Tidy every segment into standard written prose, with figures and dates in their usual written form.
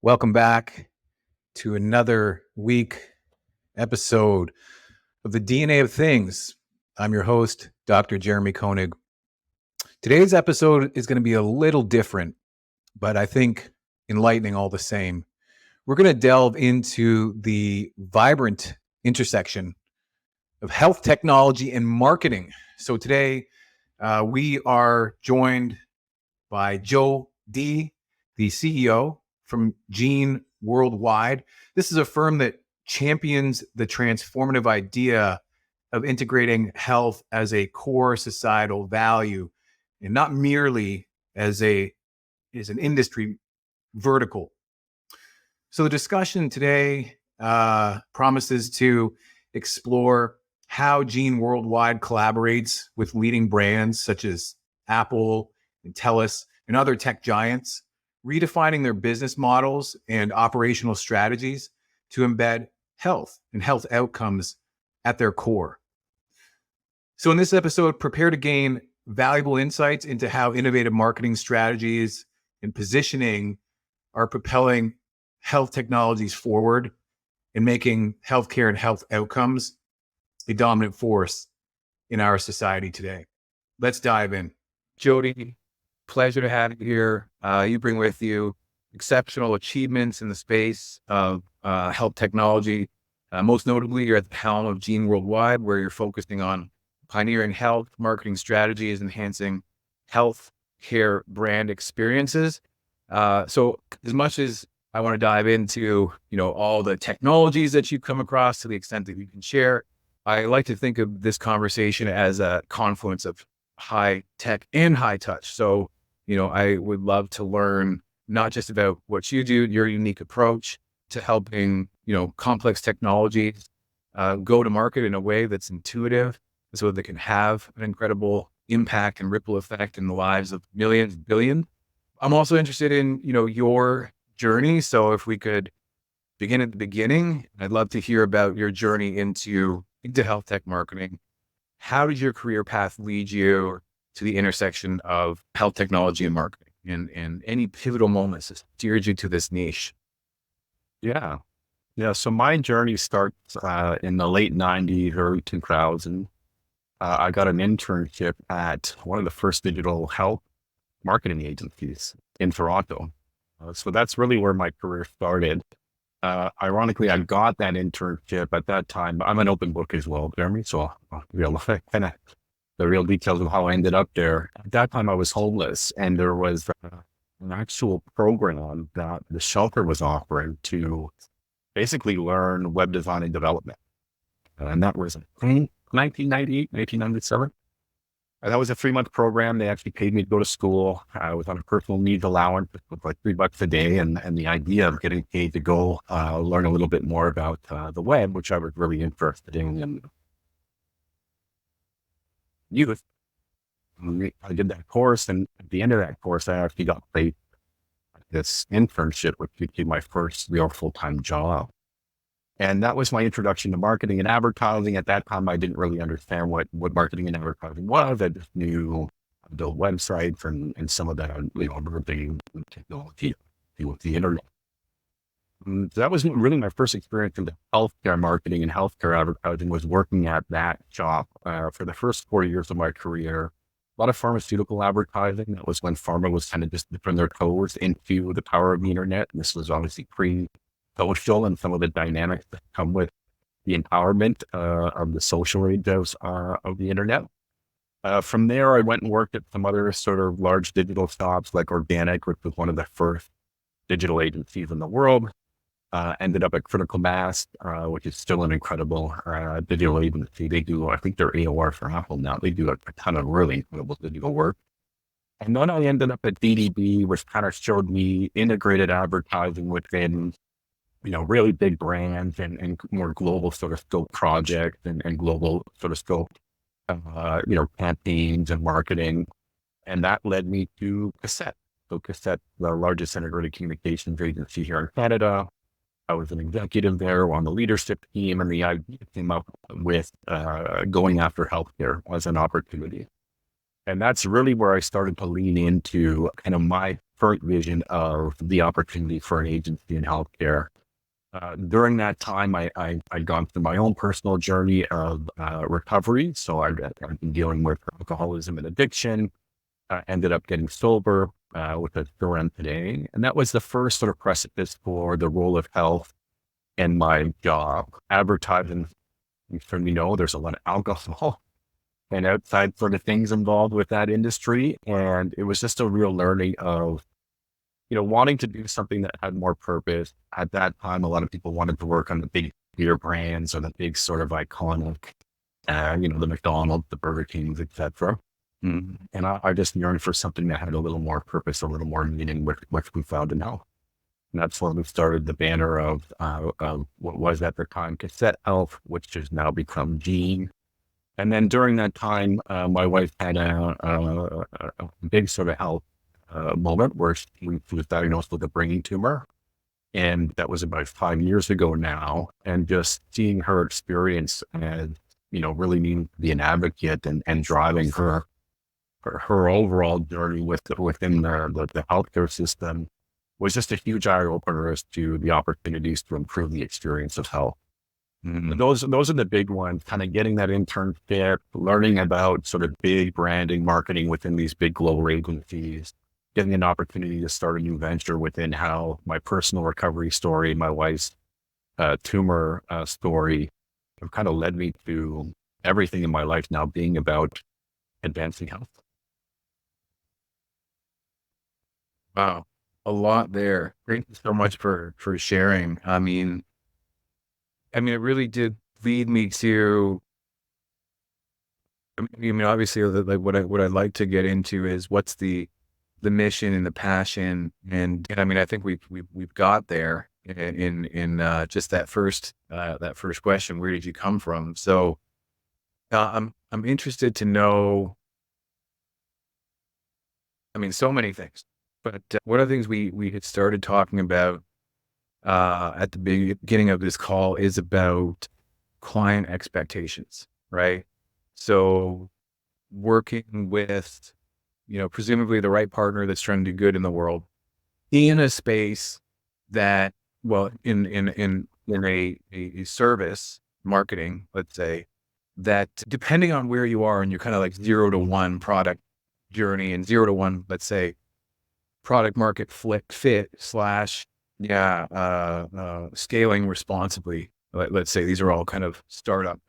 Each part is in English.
Welcome back to another week episode of the DNA of Things. I'm your host, Dr. Jeremy Koenig. Today's episode is going to be a little different, but I think enlightening all the same. We're going to delve into the vibrant intersection of health technology and marketing. So today we are joined by Joe Dee, the CEO from Gene Worldwide. This is a firm that champions the transformative idea of integrating health as a core societal value and not merely as an industry vertical. So the discussion today promises to explore how Gene Worldwide collaborates with leading brands such as Apple and TELUS and other tech giants, redefining their business models and operational strategies to embed health and health outcomes at their core. So in this episode, prepare to gain valuable insights into how innovative marketing strategies and positioning are propelling health technologies forward and making healthcare and health outcomes a dominant force in our society today. Let's dive in. Joe Dee, pleasure to have you here. You bring with you exceptional achievements in the space of health technology. Most notably, you're at the helm of Gene Worldwide, where you're focusing on pioneering health marketing strategies, enhancing health care brand experiences. So as much as I want to dive into, all the technologies that you've come across to the extent that you can share, I like to think of this conversation as a confluence of high tech and high touch. So, I would love to learn not just about what you do, your unique approach to helping, complex technologies go to market in a way that's intuitive so they can have an incredible impact and ripple effect in the lives of millions, billions. I'm also interested in, your journey. So if we could begin at the beginning, I'd love to hear about your journey into health tech marketing. How did your career path lead you to the intersection of health technology and marketing, and any pivotal moments that steered you to this niche? Yeah. So my journey starts in the late 90s, early 2000s. I got an internship at one of the first digital health marketing agencies in Toronto. So that's really where my career started. Ironically, I got that internship at that time. I'm an open book as well, Jeremy. So kind of the real details of how I ended up there. At that time, I was homeless, and there was an actual program that the shelter was offering to basically learn web design and development. And that was 1998, 1997. And that was a 3-month program. They actually paid me to go to school. I was on a personal needs allowance with like $3 a day. And the idea of getting paid to go learn a little bit more about the web, which I was really interested in youth. I did that course. And at the end of that course, I actually got paid this internship, which became my first real full-time job. And that was my introduction to marketing and advertising. At that time, I didn't really understand what marketing and advertising was. I just knew the websites and some of that, emerging technology with the internet. And that was really my first experience in the healthcare marketing and healthcare advertising, was working at that shop for the first 4 years of my career. A lot of pharmaceutical advertising. That was when pharma was kind of just dipping their toes into the power of the internet. And this was obviously social and some of the dynamics that come with the empowerment of the social age of the internet. From there, I went and worked at some other sort of large digital shops like Organic, which was one of the first digital agencies in the world. Ended up at Critical Mass, which is still an incredible digital agency. They do, I think they're AOR for Apple now. They do a ton of really incredible digital work. And then I ended up at DDB, which kind of showed me integrated advertising within really big brands and more global sort of scope projects and global sort of scope, campaigns and marketing. And that led me to Cassette. So Cassette, the largest integrated communications agency here in Canada. I was an executive there on the leadership team, and the idea came up with going after healthcare as an opportunity. And that's really where I started to lean into kind of my current vision of the opportunity for an agency in healthcare. During that time, I'd gone through my own personal journey of recovery. So I'd been dealing with alcoholism and addiction, ended up getting sober, which I still am today. And that was the first sort of precipice for the role of health in my job. Advertising, you certainly know there's a lot of alcohol and outside sort of things involved with that industry. And it was just a real learning of, wanting to do something that had more purpose. At that time, a lot of people wanted to work on the big beer brands or the big sort of iconic, the McDonald's, the Burger Kings, etc. And I just yearned for something that had a little more purpose, a little more meaning, which we found in health. And that's when we started the banner of what was at the time Cassette Health, which has now become Gene. And then during that time, my wife had a big sort of health moment where she was diagnosed with a brain tumor. And that was about 5 years ago now. And just seeing her experience and, really needing to be an advocate and driving her overall journey within the healthcare system was just a huge eye opener as to the opportunities to improve the experience of health. Those are the big ones, kind of getting that internship, learning about sort of big branding, marketing within these big global agencies, getting an opportunity to start a new venture within how my personal recovery story, my wife's tumor story have kind of led me to everything in my life now being about advancing health. Wow. A lot there. Thank you so much for sharing. I mean, it really did lead me to, obviously like what I'd like to get into is what's the mission and the passion. And I think we've got there in just that first question, where did you come from? So, I'm interested to know, so many things, but one of the things we had started talking about at the beginning of this call is about client expectations, right? So working with, presumably the right partner that's trying to do good in the world in a space that, well, in a service marketing, let's say, that depending on where you are and you're kind of like 0 to 1 product journey and 0 to 1, let's say, product market fit / scaling responsibly. Let's say these are all kind of startup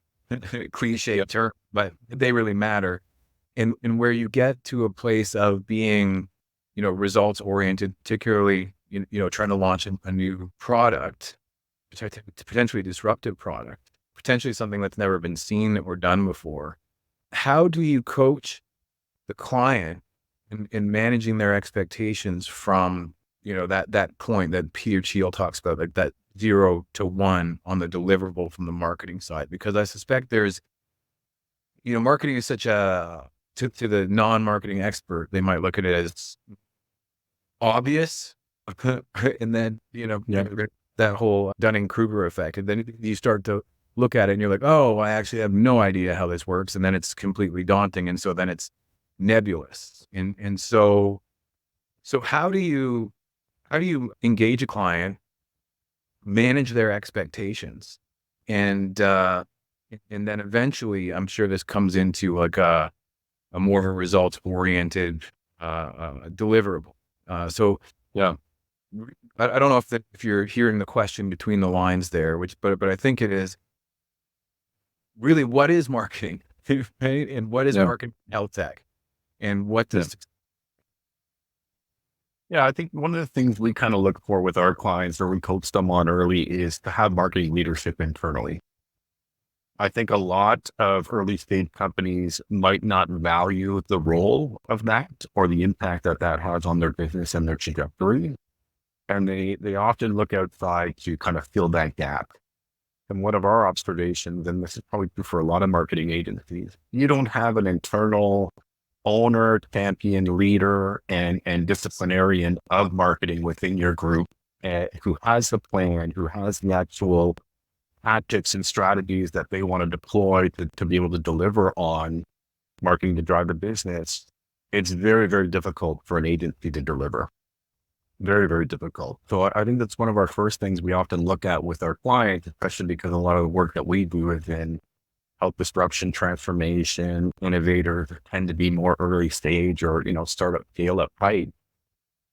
cliche term, but they really matter. And where you get to a place of being, results oriented, particularly, trying to launch a new product, potentially disruptive product, potentially something that's never been seen or done before. How do you coach the client in managing their expectations from, that point that Peter Thiel talks about, like that 0 to 1 on the deliverable from the marketing side? Because I suspect there's, marketing is such to the non-marketing expert, they might look at it as obvious. And then, that whole Dunning-Kruger effect. And then you start to look at it and you're like, oh, I actually have no idea how this works. And then it's completely daunting. And so then it's nebulous. And so how do you engage a client, manage their expectations, and then eventually, I'm sure this comes into like a more of a results oriented deliverable. So yeah, I don't know if you're hearing the question between the lines there, but I think it is really, what is marketing, right? And what is marketing health tech? And what does I think one of the things we kind of look for with our clients, or we coach them on early, is to have marketing leadership internally. I think a lot of early stage companies might not value the role of that or the impact that has on their business and their trajectory. And they often look outside to kind of fill that gap. And one of our observations, and this is probably true for a lot of marketing agencies, you don't have an internal owner, champion, leader, and disciplinarian of marketing within your group who has the plan, who has the actual tactics and strategies that they want to deploy to be able to deliver on marketing to drive the business. It's very, very difficult for an agency to deliver. Very, very difficult. So I think that's one of our first things we often look at with our clients, especially because a lot of the work that we do is in health disruption, transformation, innovators tend to be more early stage or, startup scale up type,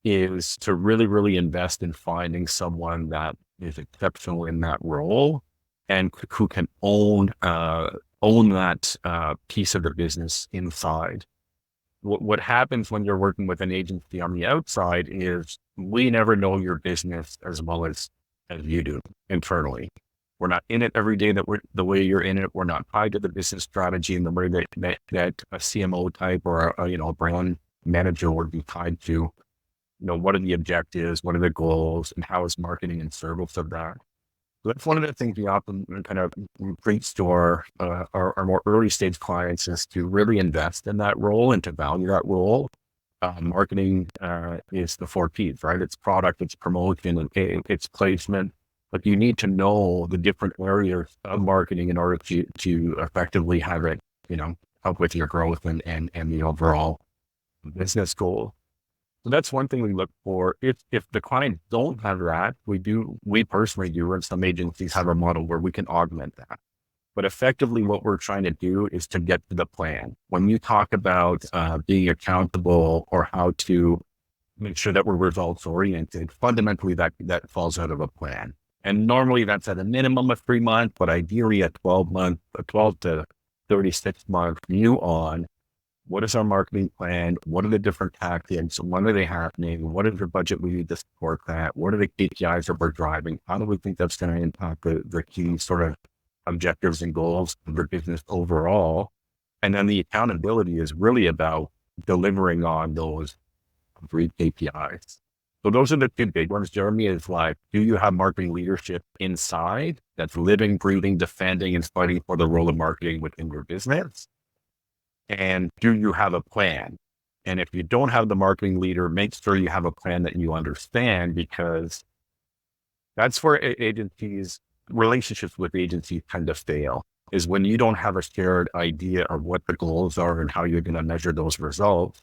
is to really, really invest in finding someone that is exceptional in that role and who can own that piece of the business inside. What happens when you're working with an agency on the outside is we never know your business as well as you do internally. We're not in it every day the way you're in it. We're not tied to the business strategy in the way that a CMO type or a brand manager would be tied to. What are the objectives? What are the goals? And how is marketing in service of that? So that's one of the things we often kind of preach to our more early stage clients, is to really invest in that role and to value that role. Marketing is the 4 Ps, right? It's product, it's promotion, and it's placement. But you need to know the different areas of marketing in order to effectively have it, help with your growth and the overall business goal. So that's one thing we look for. If the clients don't have that, we personally do, and some agencies have a model where we can augment that. But effectively what we're trying to do is to get to the plan. When you talk about being accountable or how to make sure that we're results oriented, fundamentally that falls out of a plan. And normally that's at a minimum of 3 months, but ideally a 12 to 36 month view on what is our marketing plan? What are the different tactics? When are they happening? What is the budget we need to support that? What are the KPIs that we're driving? How do we think that's going to impact the key sort of objectives and goals of the business overall? And then the accountability is really about delivering on those 3 KPIs. So those are the 2 big ones, Jeremy, is like, do you have marketing leadership inside that's living, breathing, defending, and fighting for the role of marketing within your business? And do you have a plan? And if you don't have the marketing leader, make sure you have a plan that you understand, because that's where relationships with agencies tend to fail, is when you don't have a shared idea of what the goals are and how you're going to measure those results.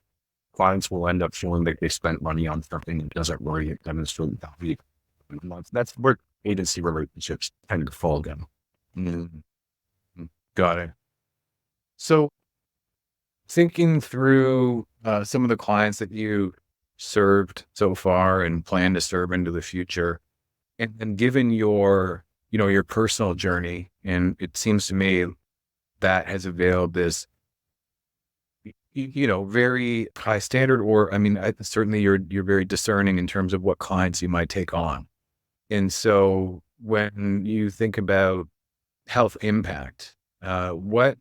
Clients will end up feeling like they spent money on something that doesn't really demonstrate value. That's where agency relationships tend to fall down. Mm-hmm. Got it. So thinking through some of the clients that you served so far and plan to serve into the future, and given your personal journey, and it seems to me that has availed this, very high standard, or certainly you're very discerning in terms of what clients you might take on. And so when you think about health impact, what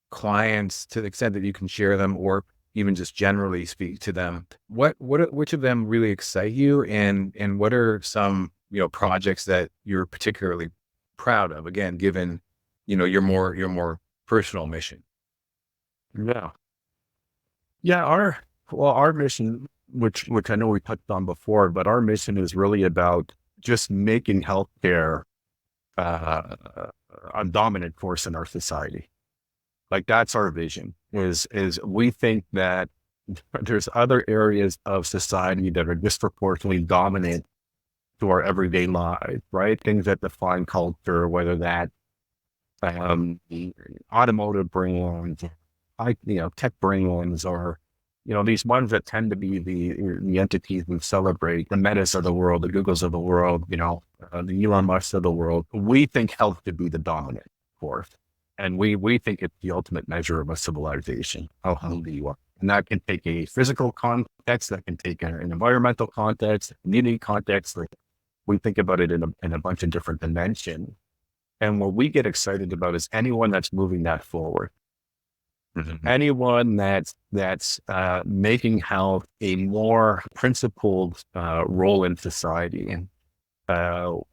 clients, to the extent that you can share them or even just generally speak to them, which of them really excite you, and what are some projects that you're particularly proud of, again, given your more personal mission? Our mission, which I know we touched on before, but our mission is really about just making healthcare a dominant force in our society. Like, that's our vision, is we think that there's other areas of society that are disproportionately dominant to our everyday lives, right? Things that define culture, whether that the automotive brands, tech brands, or these ones that tend to be the entities we celebrate, the Metas of the world, the Googles of the world, the Elon Musk of the world. We think health should be the dominant force. And we think it's the ultimate measure of a civilization, how healthy you are. And that can take a physical context, that can take an environmental context, a community context. Like, we think about it in a bunch of different dimensions. And what we get excited about is anyone that's moving that forward. Mm-hmm. Anyone that's making health a more principled role in society. And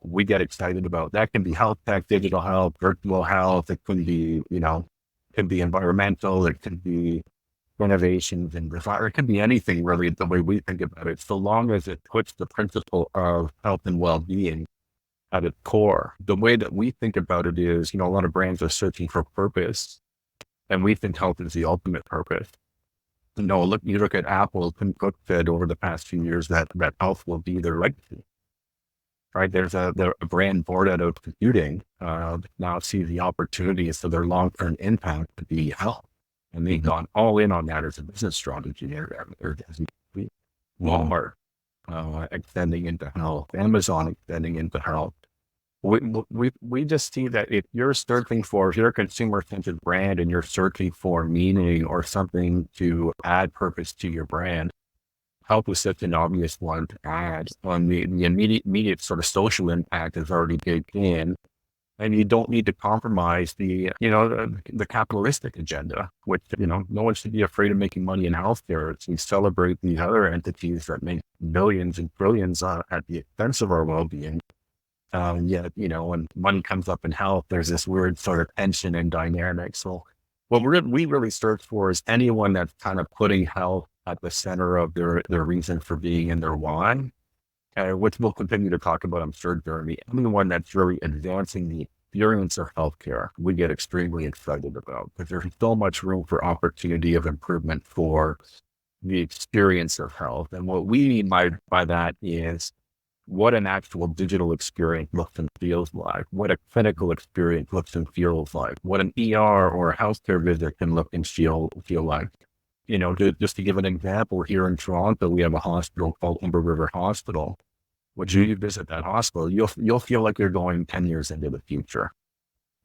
we get excited about that. Can be health tech, digital health, virtual health. It can be, can be environmental. It can be innovations and desire. It can be anything, really, the way we think about it, so long as it puts the principle of health and well-being at its core. The way that we think about it is, a lot of brands are searching for purpose, and we think health is the ultimate purpose. look, you look at Apple, Tim Cook said over the past few years that health will be their legacy, right? There's a brand born out of computing, now see the opportunities for their long-term impact to be health. And they've gone all in on that as a business strategy. Walmart, extending into health, Amazon extending into health. We just see that if you're a consumer-centered brand and you're searching for meaning or something to add purpose to your brand, health was such an obvious one to add. On the immediate sort of social impact is already baked in, and you don't need to compromise the capitalistic agenda, which, no one should be afraid of making money in healthcare. We celebrate these other entities that make billions and billions at the expense of our well-being. Yet, when money comes up in health, there's this weird sort of tension and dynamic. So what we really search for is anyone that's kind of putting health at the center of their reason for being and their why, which we'll continue to talk about, I'm sure, Jeremy. Anyone that's really advancing the experience of healthcare, we get extremely excited about, because there's so much room for opportunity of improvement for the experience of health. And what we mean by that is what an actual digital experience looks and feels like, what a clinical experience looks and feels like, what an ER or a healthcare visit can look and feel like. Just to give an example, here in Toronto, we have a hospital called Humber River Hospital. When you visit that hospital, you'll feel like you're going 10 years into the future.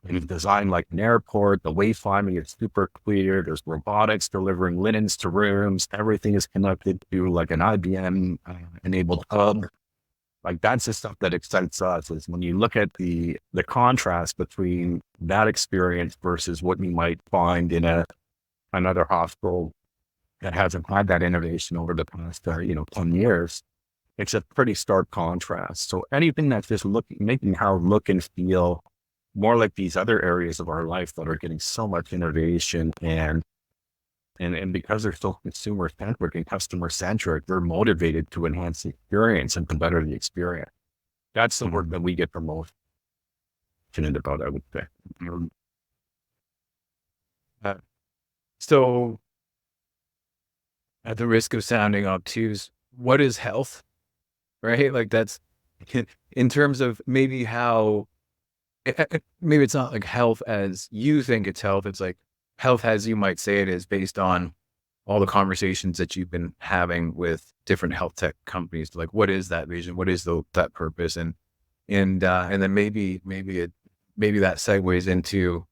It's designed like an airport. The wayfinding is super clear. There's robotics delivering linens to rooms. Everything is connected to like an IBM enabled hub. Like, that's the stuff that excites us, is when you look at the contrast between that experience versus what you might find in another hospital that hasn't had that innovation over the past 10 years. It's a pretty stark contrast. So anything that's just making how look and feel more like these other areas of our life that are getting so much innovation, and because they're so consumer centric and customer centric, they're motivated to enhance the experience and to better the experience. That's the work that we get the most passionate about, I would say. So, at the risk of sounding obtuse, what is health? Right? Like, that's in terms of maybe how, maybe it's not like health as you think it's health. It's like health as you might say it is, based on all the conversations that you've been having with different health tech companies. Like, what is that vision? What is that purpose? And then maybe that segues into,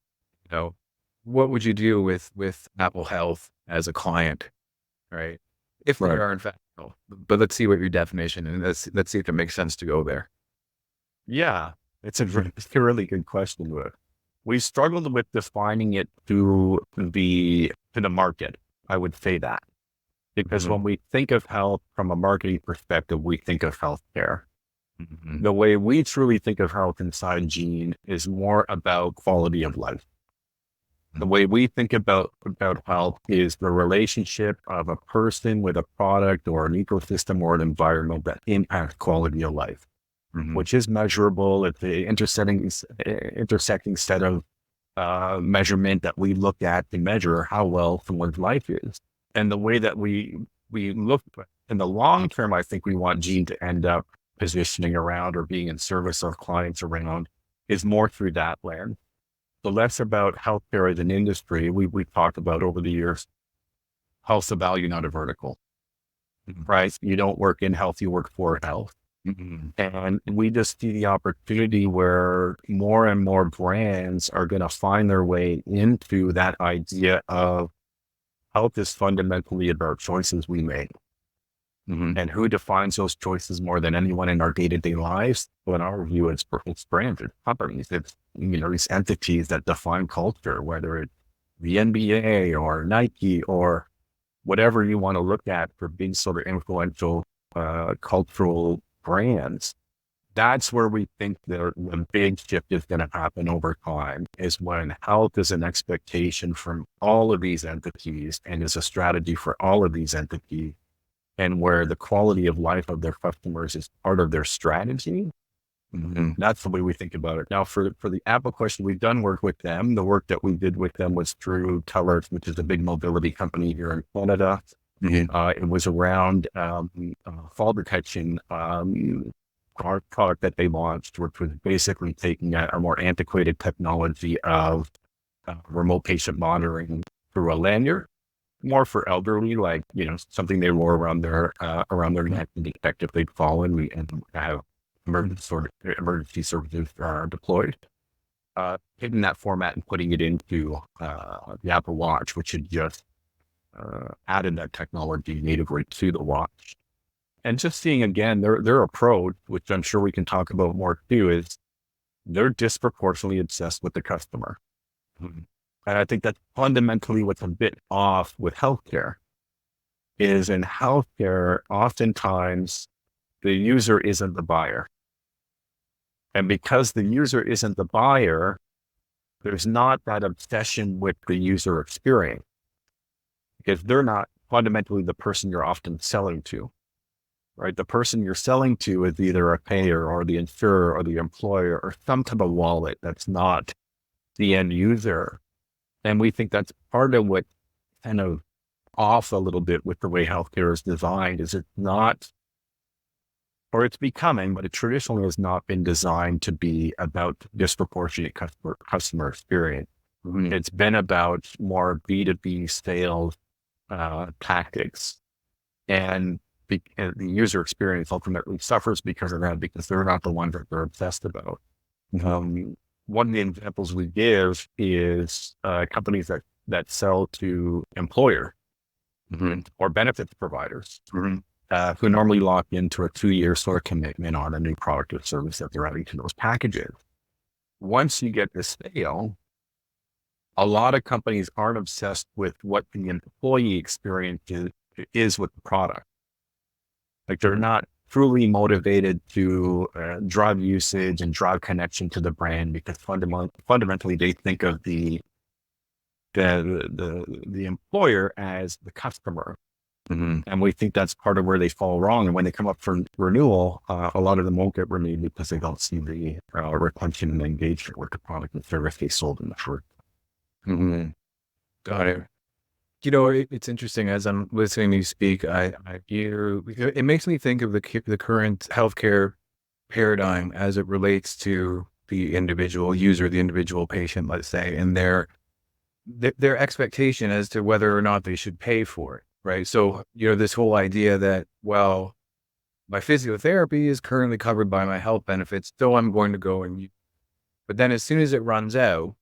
what would you do with Apple Health as a client, right? If we are in fact, but let's see what your definition, and let's see if it makes sense to go there. Yeah, it's a really good question. We struggled with defining it to the market. I would say that, because when we think of health from a marketing perspective, we think of healthcare. The way we truly think of health inside Gene is more about quality of life. The way we think about health is the relationship of a person with a product or an ecosystem or an environment that impacts quality of life, which is measurable. It's the intersecting set of measurement that we look at to measure how well someone's life is. And the way that we look in the long term, I think we want Gene to end up positioning around or being in service of clients around, is more through that lens. So less about healthcare as an industry. We've talked about over the years, health's a value, not a vertical, right? You don't work in health, you work for health. And we just see the opportunity where more and more brands are going to find their way into that idea of health is fundamentally about choices we make. And who defines those choices more than anyone in our day-to-day lives? Well, in our view, it's brands, it's companies, it's these entities that define culture, whether it's the NBA or Nike or whatever you want to look at for being sort of influential cultural brands. That's where we think the big shift is going to happen over time, is when health is an expectation from all of these entities and is a strategy for all of these entities, and where the quality of life of their customers is part of their strategy. That's the way we think about it. Now, for the Apple question, we've done work with them. The work that we did with them was through Tellers, which is a big mobility company here in Canada. It was around fall detection product that they launched, which was basically taking a more antiquated technology of remote patient monitoring through a lanyard, more for elderly, like, something they wore around their neck to detect if they'd fallen and have emergency services deployed. Taking that format and putting it into the Apple Watch, which had just added that technology natively to the watch. And just seeing again their approach, which I'm sure we can talk about more too, is they're disproportionately obsessed with the customer. And I think that's fundamentally what's a bit off with healthcare. Is in healthcare, oftentimes the user isn't the buyer. And because the user isn't the buyer, there's not that obsession with the user experience, because they're not fundamentally the person you're often selling to, right? The person you're selling to is either a payer or the insurer or the employer or some type of wallet that's not the end user. And we think that's part of what kind of off a little bit with the way healthcare is designed, is it's not, or it's becoming, but it traditionally has not been designed to be about disproportionate customer experience. It's been about more B2B sales tactics, and the user experience ultimately suffers because of that, because they're not the ones that they're obsessed about. One of the examples we give is companies that sell to employer or benefits providers who normally lock into a 2-year sort of commitment on a new product or service that they're adding to those packages. Once you get the sale, a lot of companies aren't obsessed with what the employee experience is with the product. Like, they're not truly motivated to drive usage and drive connection to the brand, because fundamentally they think of the employer as the customer. And we think that's part of where they fall wrong. And when they come up for renewal, a lot of them won't get renewed because they don't see the retention and engagement with the product and service they sold in the first. Got it. It's interesting, as I'm listening to you speak, it makes me think of the current healthcare paradigm as it relates to the individual user, the individual patient, let's say, and their expectation as to whether or not they should pay for it, right? So, this whole idea that, well, my physiotherapy is currently covered by my health benefits, so I'm going to go and use it. But then as soon as it runs out,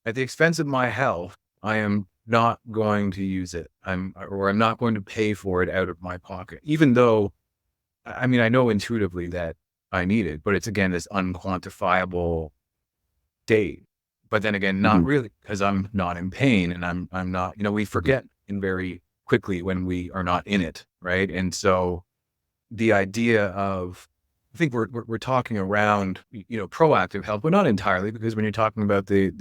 at the expense of my health, I am not going to use it. I'm not going to pay for it out of my pocket, even though, I know intuitively that I need it, but it's, again, this unquantifiable state. But then again, not really, because I'm not in pain, and I'm not, we forget very quickly when we are not in it. Right. And so the idea of, I think we're talking around, proactive health, but not entirely, because when you're talking about the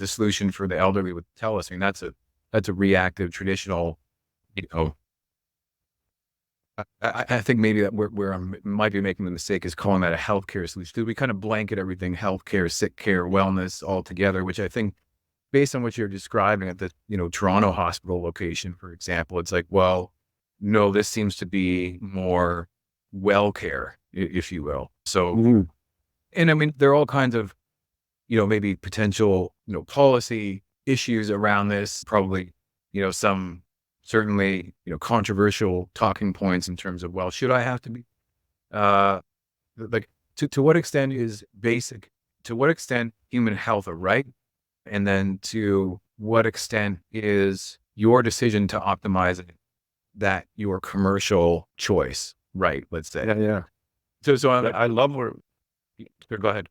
solution for the elderly with TELUS, that's a reactive, traditional, I think maybe that where I might be making the mistake is calling that a healthcare solution. We kind of blanket everything healthcare, sick care, wellness all together, which I think, based on what you're describing at the Toronto hospital location, for example, it's like, well, no, this seems to be more well care, if you will. So, and there are all kinds of, maybe potential, policy issues around this, probably, some certainly, controversial talking points in terms of, well, should I have to be, like, to what extent is to what extent human health a right? And then to what extent is your decision to optimize it that your commercial choice, right? Let's say. Yeah. So I love where, go ahead.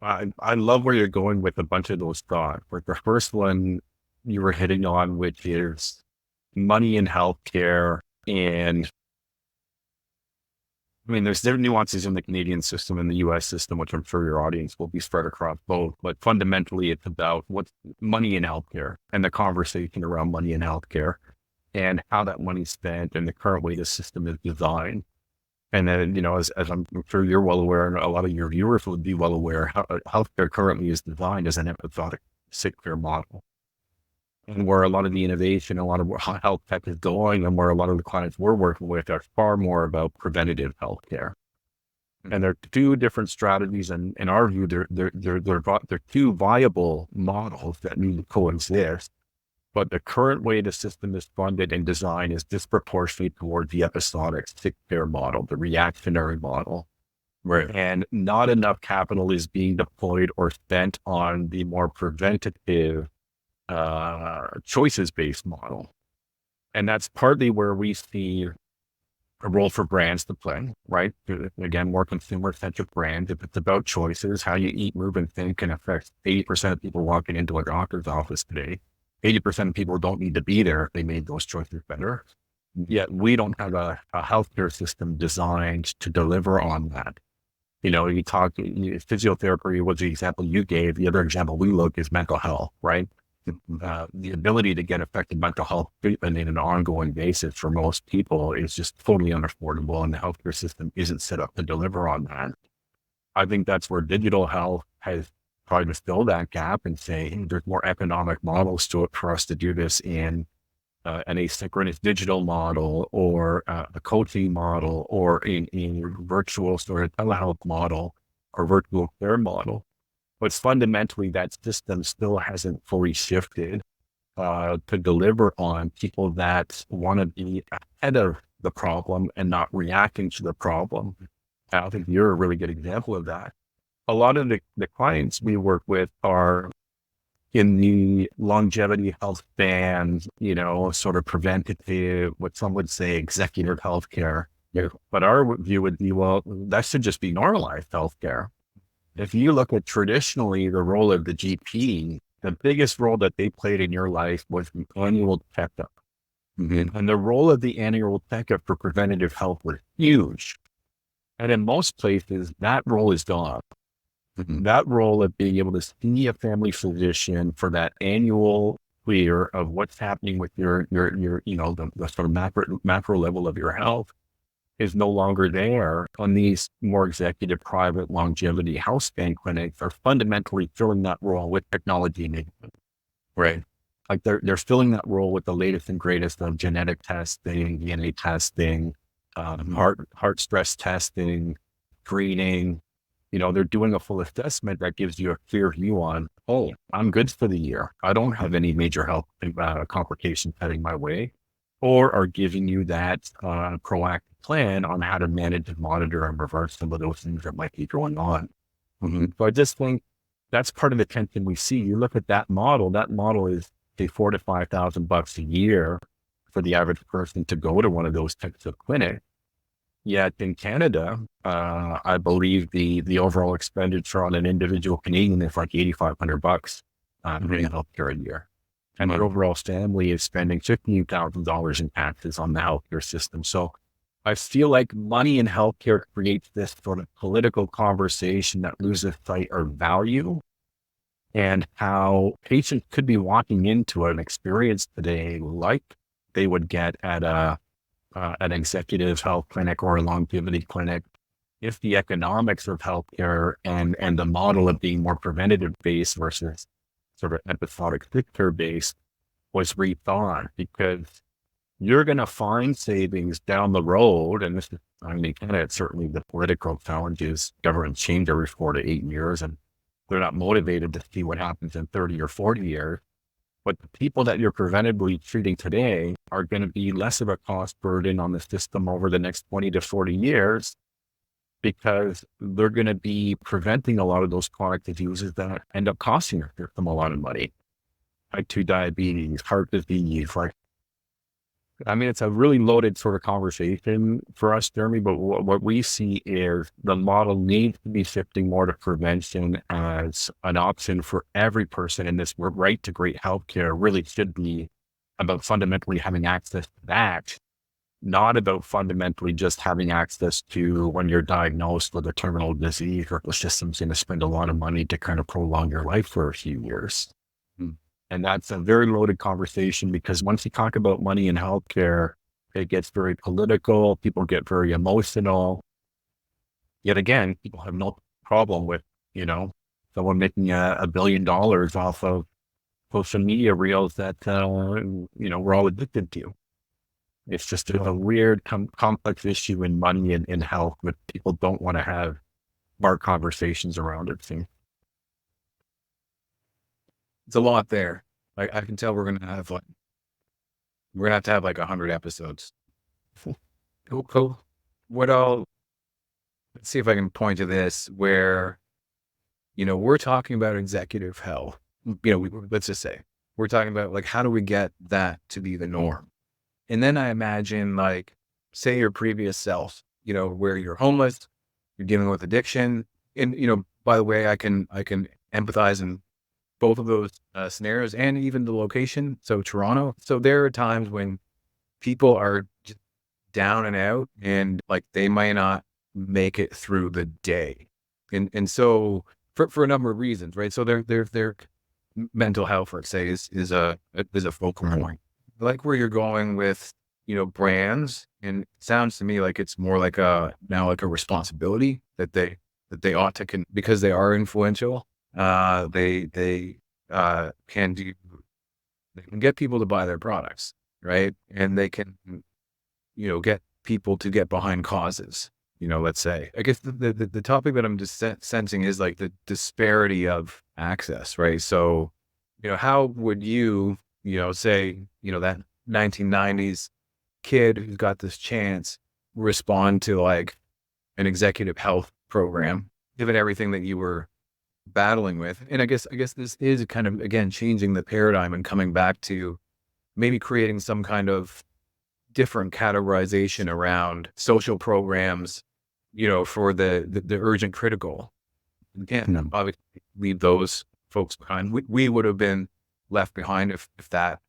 I love where you're going with a bunch of those thoughts. Like the first one you were hitting on, which is money in healthcare. And there's different nuances in the Canadian system and the US system, which I'm sure your audience will be spread across both. But fundamentally, it's about what's money in healthcare and the conversation around money in healthcare and how that money's spent and the current way the system is designed. And then, as I'm sure you're well aware, and a lot of your viewers would be well aware, how healthcare currently is designed as an episodic sick care model. And where a lot of the innovation, a lot of how health tech is going, and where a lot of the clients we're working with are far more about preventative healthcare. And there are two different strategies, and in our view, they're two viable models that need to coexist. But the current way the system is funded and designed is disproportionately toward the episodic sick care model, the reactionary model. Right. And not enough capital is being deployed or spent on the more preventative, choices-based model. And that's partly where we see a role for brands to play, right? Again, more consumer-centric brands. If it's about choices, how you eat, move, and think can affect 80% of people walking into a doctor's office today. 80% of people don't need to be there if they made those choices better. Yet we don't have a healthcare system designed to deliver on that. You talk, physiotherapy was the example you gave. The other example we look is mental health, right? The ability to get effective mental health treatment in an ongoing basis for most people is just totally unaffordable, and the healthcare system isn't set up to deliver on that. I think that's where digital health has tried to fill that gap and say, hey, there's more economic models to it for us to do this in an asynchronous digital model, or a coaching model, or in virtual sort of telehealth model or virtual care model. But fundamentally, that system still hasn't fully shifted to deliver on people that want to be ahead of the problem and not reacting to the problem. And I think you're a really good example of that. A lot of the clients we work with are in the longevity health span, sort of preventative, what some would say executive healthcare. Yeah. But our view would be, well, that should just be normalized healthcare. If you look at traditionally the role of the GP, the biggest role that they played in your life was the annual checkup. Mm-hmm. And the role of the annual checkup for preventative health was huge. And in most places, that role is gone. Mm-hmm. That role of being able to see a family physician for that annual clear of what's happening with your the sort of macro level of your health is no longer there. On these more executive private longevity health span clinics are fundamentally filling that role with technology enablement, right? Like they're filling that role with the latest and greatest of genetic testing, DNA testing, heart stress testing, screening. They're doing a full assessment that gives you a clear view on, oh, I'm good for the year. I don't have any major health complications heading my way, or are giving you that proactive plan on how to manage and monitor and reverse some of those things that might be going on. Mm-hmm. So I just think that's part of the tension we see. You look at that model is say $4,000 to $5,000 a year for the average person to go to one of those types of clinics. Yet in Canada, I believe the overall expenditure on an individual Canadian is like $8,500 in healthcare a year. And their overall family is spending $15,000 in taxes on the healthcare system. So I feel like money in healthcare creates this sort of political conversation that loses sight of value, and how patients could be walking into an experience today like they would get at an executive health clinic or a longevity clinic if the economics of healthcare and the model of being more preventative based versus sort of episodic sick care based was rethought. Because you're going to find savings down the road. And this is, Canada, certainly the political challenges, governments change every 4 to 8 years, and they're not motivated to see what happens in 30 or 40 years. But the people that you're preventively treating today are going to be less of a cost burden on the system over the next 20 to 40 years, because they're going to be preventing a lot of those chronic diseases that end up costing the system a lot of money. Type 2 diabetes, heart disease, it's a really loaded sort of conversation for us, Jeremy, but what we see is the model needs to be shifting more to prevention as an option for every person, and this right to great healthcare really should be about fundamentally having access to that, not about fundamentally just having access to when you're diagnosed with a terminal disease or the system's going to spend a lot of money to kind of prolong your life for a few years. And that's a very loaded conversation, because once you talk about money in healthcare, It gets very political. People get very emotional. Yet again, people have no problem with, someone making $1 billion off of social media reels that, we're all addicted to. It's just a weird, complex issue in money and in health, but people don't want to have smart conversations around it. So. It's a lot there. I can tell we're gonna have to have like 100 episodes. Cool. Let's see if I can point to this where, we're talking about executive health. Let's just say we're talking about like, how do we get that to be the norm? And then I imagine like, say your previous self, where you're homeless, you're dealing with addiction. And, by the way, I can empathize in both of those scenarios and even the location. So Toronto. So there are times when people are just down and out and like they might not make it through the day. And so for a number of reasons, right? So their mental health, let's say, is a focal point. Like where you're going with, brands, and it sounds to me like it's more like now like a responsibility that they ought to because they are influential. They can get people to buy their products, right? And they can, get people to get behind causes. Let's say, I guess the topic that I'm just sensing is like the disparity of access, right? So, how would you, say, that 1990s kid who's got this chance respond to like an executive health program, given everything that you were battling with? And I guess this is kind of, again, changing the paradigm and coming back to maybe creating some kind of different categorization around social programs, for the urgent critical. You can't obviously leave those folks behind. We would have been left behind if that,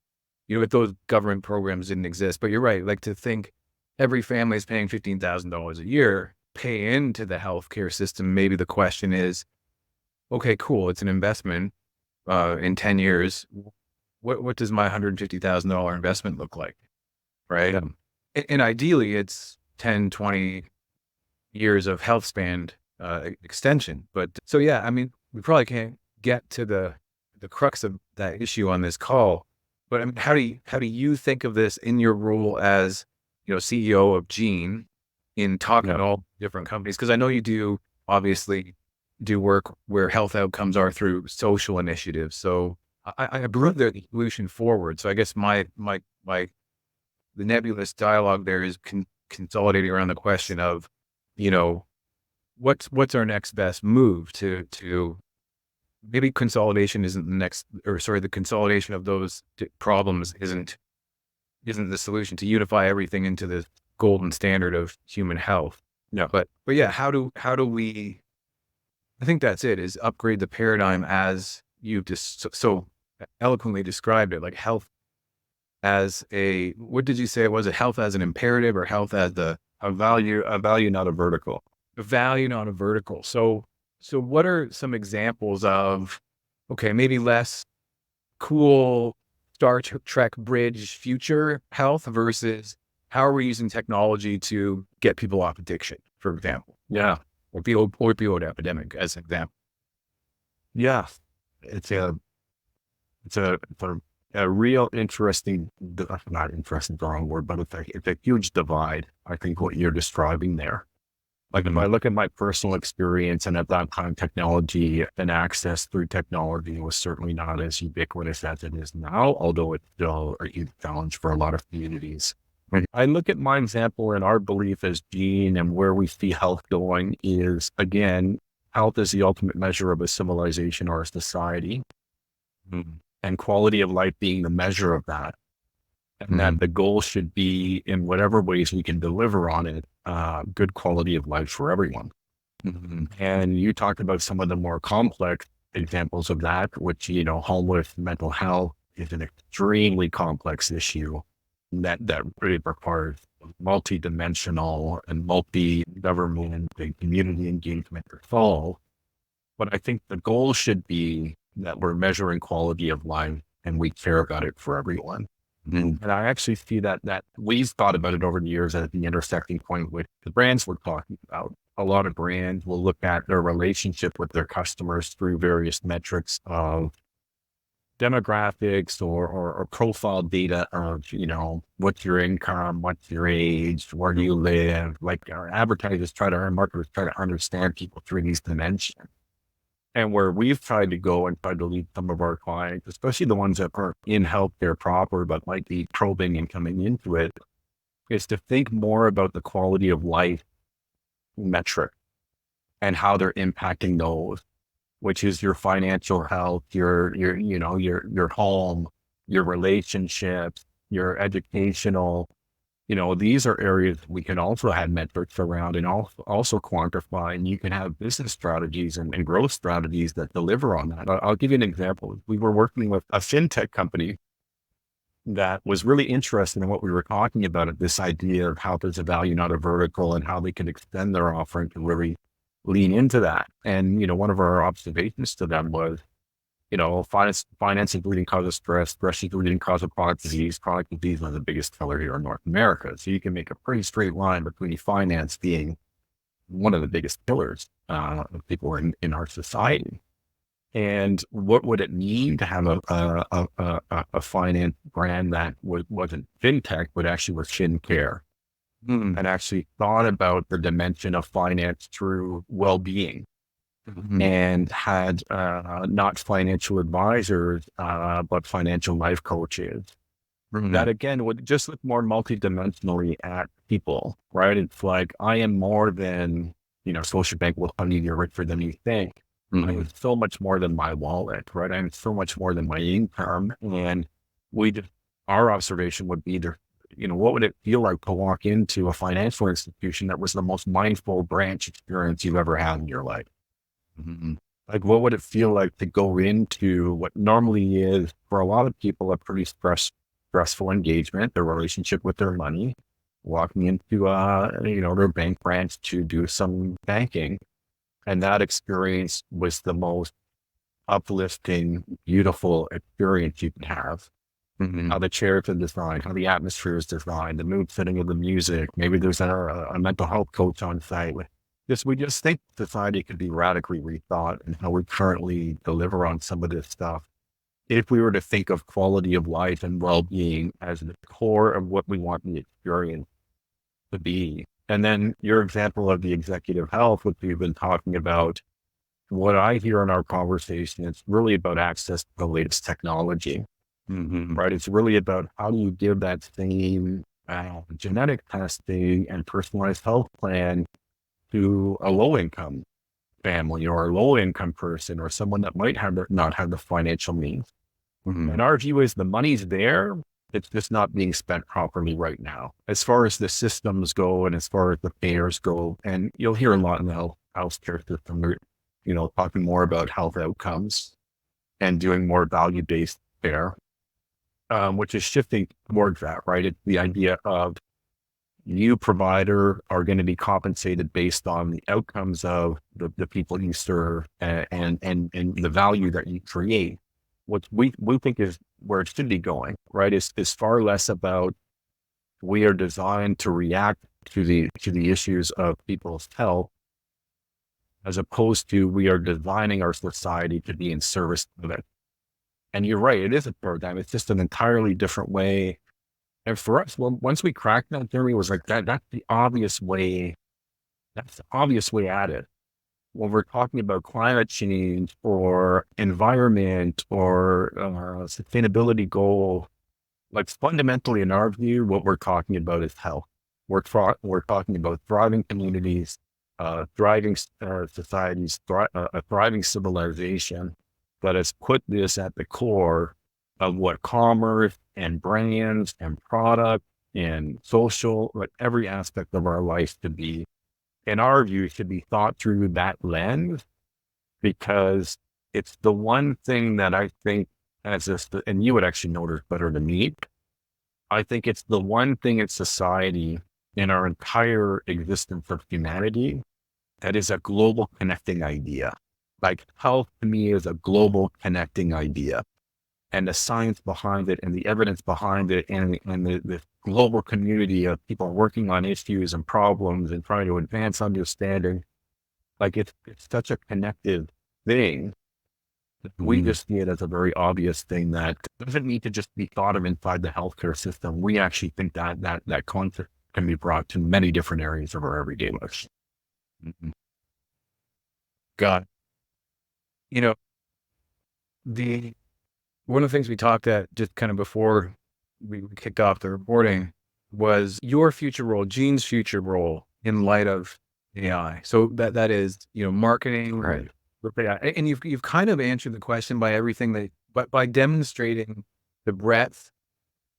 if those government programs didn't exist. But you're right. Like to think every family is paying $15,000 a year, pay into the healthcare system. Maybe the question is, okay, cool. It's an investment in 10 years. What does my $150,000 investment look like? Right. And ideally it's 10, 20 years of health span extension. But so, yeah, I mean, we probably can't get to the crux of that issue on this call, but I mean, how do you think of this in your role as, CEO of Gene in talking to all different companies? Cause I know you do obviously do work where health outcomes are through social initiatives. So I brought the solution forward. So I guess the nebulous dialogue there is consolidating around the question of, what's our next best move to maybe consolidation isn't the consolidation of those problems isn't the solution to unify everything into the golden standard of human health. No, but yeah, how do we, I think that's it, is upgrade the paradigm as you've just so eloquently described it, like health as what did you say it was? A health as an imperative or health as a value, not a vertical. A value, not a vertical. So what are some examples of, okay, maybe less cool Star Trek bridge future health versus how are we using technology to get people off addiction, for example? Yeah. Or the opioid epidemic as an example. Yeah. It's a real interesting, not interesting, the wrong word, but it's a huge divide. I think what you're describing there. Like if I look at my personal experience, and at that time, technology and access through technology was certainly not as ubiquitous as it is now, although it's still a huge challenge for a lot of communities. I look at my example and our belief as Gene and where we see health going is, again, health is the ultimate measure of a civilization or a society. And quality of life being the measure of that. And that the goal should be, in whatever ways we can deliver on it, good quality of life for everyone. And you talked about some of the more complex examples of that, which, homeless mental health is an extremely complex issue that really requires multi-dimensional and multi-government and community engagement to solve. But I think the goal should be that we're measuring quality of life and we care about it for everyone. And I actually see that we've thought about it over the years at the intersecting point with the brands we're talking about. A lot of brands will look at their relationship with their customers through various metrics of demographics or profile data of, what's your income, what's your age, where do you live? Like our marketers try to understand people through these dimensions. And where we've tried to go and try to lead some of our clients, especially the ones that are in healthcare proper, but might be probing and coming into it, is to think more about the quality of life metric and how they're impacting those, which is your financial health, your home, your relationships, your educational. These are areas we can also have metrics around and also quantify, and you can have business strategies and growth strategies that deliver on that. I'll give you an example. We were working with a fintech company that was really interested in what we were talking about, this idea of how there's a value, not a vertical, and how they can extend their offering to really lean into that. And, one of our observations to them was, finance is the leading cause of stress is the leading cause of product disease. Product disease is the biggest killer here in North America. So you can make a pretty straight line between finance being one of the biggest killers of people in our society. And what would it mean to have a finance brand that wasn't fintech, but actually was shin care and actually thought about the dimension of finance through well-being? And had not financial advisors, but financial life coaches. That again would just look more multidimensionally at people, right? It's like, I am more than, Social Bank will tell you you're richer than you think. I am so much more than my wallet, right? I'm so much more than my income. And our observation would be what would it feel like to walk into a financial institution that was the most mindful branch experience you've ever had in your life? Like, what would it feel like to go into what normally is, for a lot of people, a pretty stressful engagement, their relationship with their money, walking into, their bank branch to do some banking. And that experience was the most uplifting, beautiful experience you can have. How the chairs are designed, how the atmosphere is designed, the mood setting of the music. Maybe there's a mental health coach on site. We just think society could be radically rethought and how we currently deliver on some of this stuff, if we were to think of quality of life and well-being as the core of what we want the experience to be. And then your example of the executive health, which we've been talking about, what I hear in our conversation, it's really about access to the latest technology, right? It's really about how do you give that same genetic testing and personalized health plan to a low-income family or a low-income person or someone that might not have the financial means. And our view is the money's there. It's just not being spent properly right now, as far as the systems go and as far as the payers go. And you'll hear a lot in the healthcare system, talking more about health outcomes and doing more value-based care, which is shifting towards that, right? It's the idea of you, provider, are going to be compensated based on the outcomes of the people you serve and the value that you create. What we think is where it should be going, right? Is far less about, we are designed to react to the issues of people's health, as opposed to we are designing our society to be in service of it. And you're right, it is a paradigm. It's just an entirely different way. And for us, once we cracked that, Jeremy, was like, that's the obvious way. That's the obvious way at it. When we're talking about climate change or environment or sustainability goal, like fundamentally in our view, what we're talking about is health. We're talking about thriving communities, thriving societies, a thriving civilization that has put this at the core of what commerce and brands and product and social, like every aspect of our life should be, in our view, should be thought through that lens, because it's the one thing that I think, and you would actually know this better than me, I think it's the one thing in society, in our entire existence of humanity, that is a global connecting idea. Like health to me is a global connecting idea. and the science behind it and the evidence behind it and the global community of people working on issues and problems and trying to advance understanding. Like it's such a connective thing. We just see it as a very obvious thing that doesn't need to just be thought of inside the healthcare system. We actually think that concept can be brought to many different areas of our everyday lives. God, you know, one of the things we talked at just kind of before we kicked off the recording was your future role, Gene's future role in light of AI. So that is, marketing, Right. with AI. And you've kind of answered the question by but by demonstrating the breadth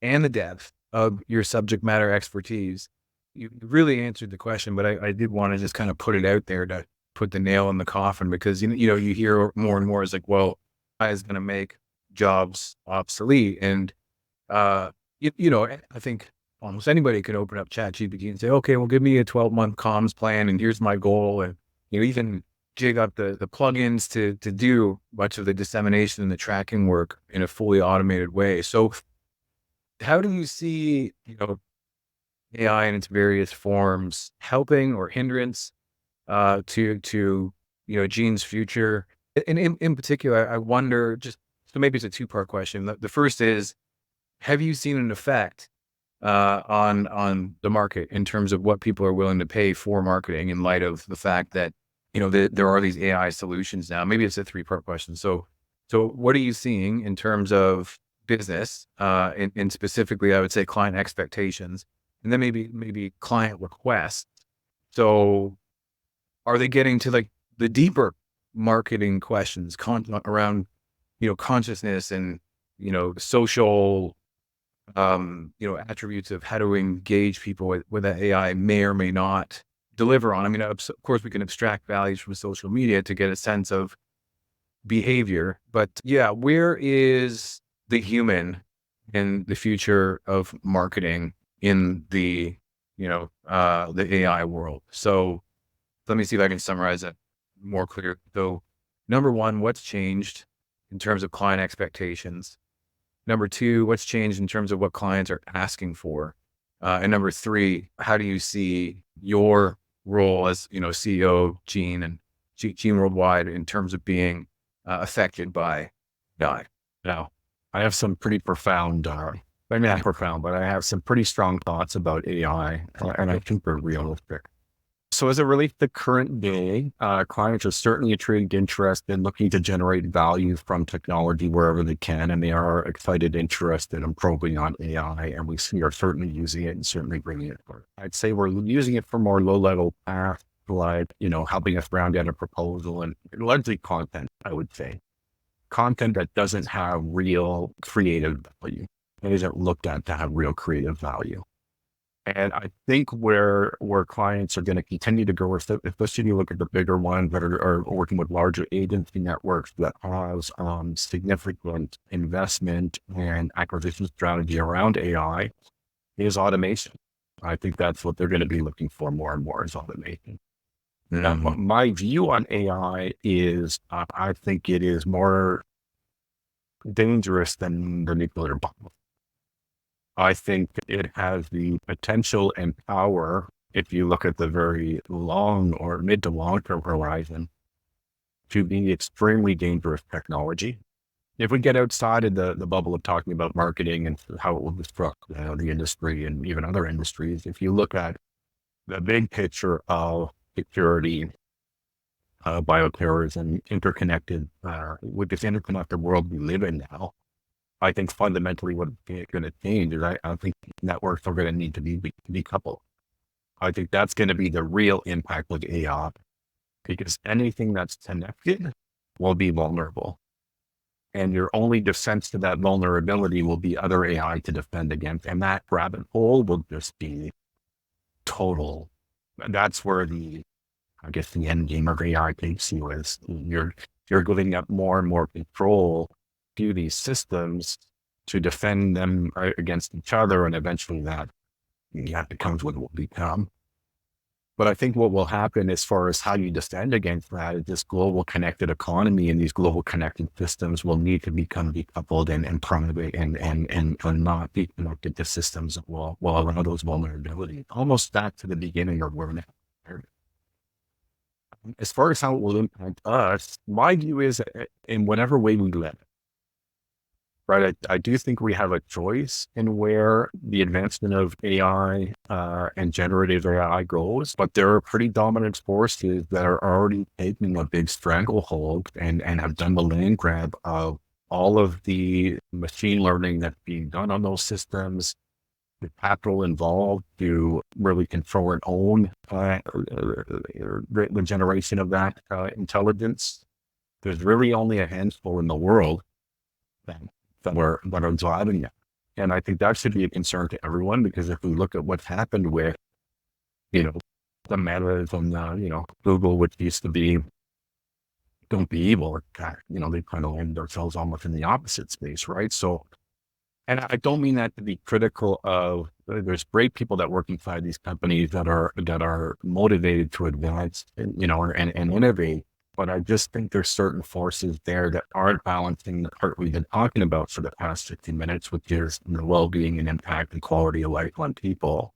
and the depth of your subject matter expertise, you really answered the question. But I did want to just kind of put it out there to put the nail in the coffin, because you hear more and more is like, well, AI is going to make jobs obsolete, and I think almost anybody could open up ChatGPT and say, okay, well, give me a 12-month comms plan, and here's my goal, and even jig up the plugins to do much of the dissemination and the tracking work in a fully automated way. So how do you see, AI in its various forms helping or hindrance to Gene's future? And in particular, I wonder, so maybe it's a two-part question. The first is, have you seen an effect on the market in terms of what people are willing to pay for marketing in light of the fact that, there are these AI solutions now? Maybe it's a three-part question. So what are you seeing in terms of business, and specifically, I would say client expectations, and then maybe client requests. So are they getting to like the deeper marketing questions around, consciousness and, social, attributes of how to engage people with that AI may or may not deliver on? I mean, of course, we can abstract values from social media to get a sense of behavior, but yeah, where is the human in the future of marketing in the AI world? So let me see if I can summarize that more clear. So number one, what's changed in terms of client expectations? Number two, what's changed in terms of what clients are asking for? And number three, how do you see your role as, CEO of Gene and Gene Worldwide in terms of being affected by AI? Now, I have some pretty profound, maybe not profound, but I have some pretty strong thoughts about AI, and I think they're realistic. So as it relates to current day, clients are certainly intrigued, interested, looking to generate value from technology wherever they can, and they are excited, interested, and probing on AI, and we are certainly using it and certainly bringing it forward. I'd say we're using it for more low-level tasks, like, helping us round out a proposal, and largely content, I would say. Content that doesn't have real creative value. It isn't looked at to have real creative value. And I think where clients are going to continue to go, especially you look at the bigger ones that are working with larger agency networks that has significant investment and acquisition strategy around AI, is automation. I think that's what they're going to be looking for more and more, is automation. Now, my view on AI is, I think it is more dangerous than the nuclear bomb. I think it has the potential and power, if you look at the very long or mid to long-term horizon, to be extremely dangerous technology. If we get outside of the bubble of talking about marketing and how it will disrupt the industry and even other industries, if you look at the big picture of security, bioterrorism, interconnected, with this interconnected world we live in now, I think fundamentally what it's going to change is I think networks are going to need to be decoupled. I think that's going to be the real impact with AI, because anything that's connected will be vulnerable. And your only defense to that vulnerability will be other AI to defend against. And that rabbit hole will just be total. That's where the end game of AI takes you, is you're giving up more and more control to these systems to defend them against each other, and eventually that becomes what it will become. But I think what will happen as far as how you defend against that is this global connected economy, and these global connected systems will need to become decoupled and private and not be connected to systems that will allow those vulnerabilities. Almost back to the beginning of where we're now. As far as how it will impact us, my view is in whatever way we let it. Right. I do think we have a choice in where the advancement of AI and generative AI goes, but there are pretty dominant forces that are already taking a big stranglehold and have done the land grab of all of the machine learning that's being done on those systems, the capital involved to really control and own the generation of that intelligence. There's really only a handful in the world that are driving it. And I think that should be a concern to everyone, because if we look at what's happened with, the metas and, Google, which used to be, don't be evil, they kind of landed themselves almost in the opposite space, right? So, and I don't mean that to be critical of, there's great people that work inside these companies that are motivated to advance, and innovate. But I just think there's certain forces there that aren't balancing the part we've been talking about for the past 15 minutes, which is the well-being and impact and quality of life on people.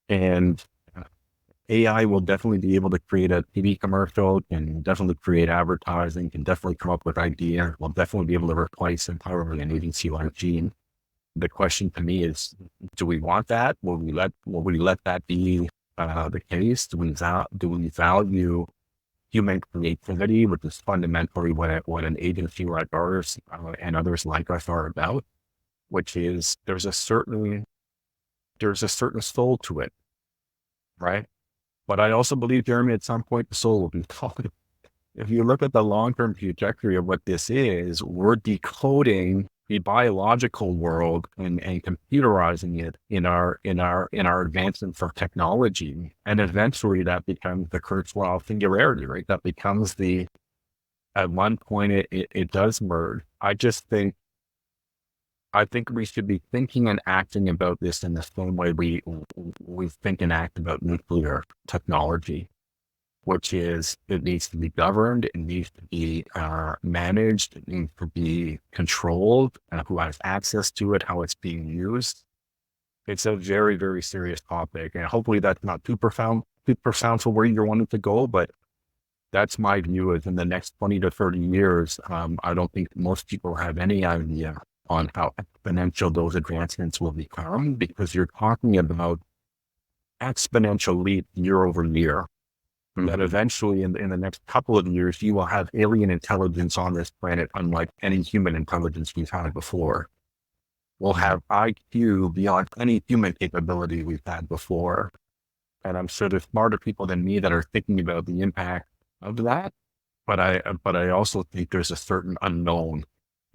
And AI will definitely be able to create a TV commercial, can definitely create advertising, can definitely come up with ideas, will definitely be able to replace empowering an agency like Gene. The question to me is, do we want that? Will we let that be the case? Do we value human creativity, which is fundamentally what an agency like ours and others like us are about, which is there's a certain soul to it, right? But I also believe, Jeremy, at some point the soul will be gone. If you look at the long-term trajectory of what this is, we're decoding the biological world and computerizing it in our advancement for technology. And eventually that becomes the Kurzweil singularity, right? That becomes at one point it does merge. I think we should be thinking and acting about this in the same way we think and act about nuclear technology, which is it needs to be governed, it needs to be managed, it needs to be controlled, and who has access to it, how it's being used. It's a very, very serious topic, and hopefully that's not too profound for where you're wanting to go, but that's my view is in the next 20 to 30 years, I don't think most people have any idea on how exponential those advancements will become, because you're talking about exponential leap year over year. That eventually in the next couple of years, you will have alien intelligence on this planet, unlike any human intelligence we've had before. We'll have IQ beyond any human capability we've had before. And I'm sure there's smarter people than me that are thinking about the impact of that. But I also think there's a certain unknown